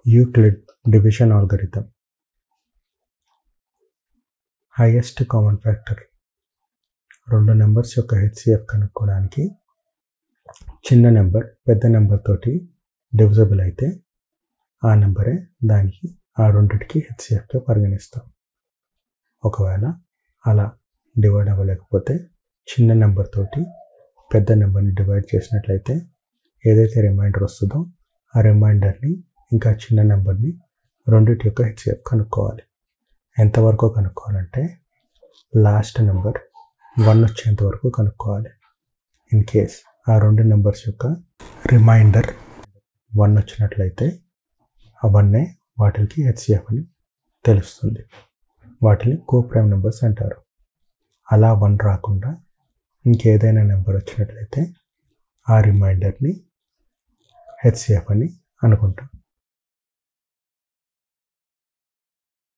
Euclid division algorithm. Highest common factor. రెండు numbers యొక్క HCF కనుక్కోవడానికి చిన్న నెంబర్ పెద్ద నెంబర్ తోటి డివిజబుల్ అయితే ఆ నెంబరే దానికి ఆ రెండిటికి హెచ్సిఎఫ్గా పరిగణిస్తాం. ఒకవేళ అలా డివైడ్ అవ్వలేకపోతే చిన్న నెంబర్ తోటి పెద్ద నెంబర్ని డివైడ్ చేసినట్లయితే ఏదైతే రిమైండర్ వస్తుందో ఆ రిమైండర్ని ఇంకా చిన్న నెంబర్ని రెండింటి యొక్క హెచ్సిఎఫ్ కనుక్కోవాలి. ఎంతవరకు కనుక్కోవాలంటే లాస్ట్ నెంబర్ 1 వచ్చేంత వరకు కనుక్కోవాలి. ఇన్ కేస్ ఆ రెండు నెంబర్స్ యొక్క రిమైండర్ 1 వచ్చినట్లయితే ఆ 1 వాటికి హెచ్సిఎఫ్ అని తెలుస్తుంది. వాటిని కోప్రైమ్ నెంబర్స్ అంటారు. అలా 1 రాకుండా ఇంకేదైనా నెంబర్ వచ్చినట్లయితే ఆ రిమైండర్ని హెచ్సిఎఫ్ అని అనుకుంటాం.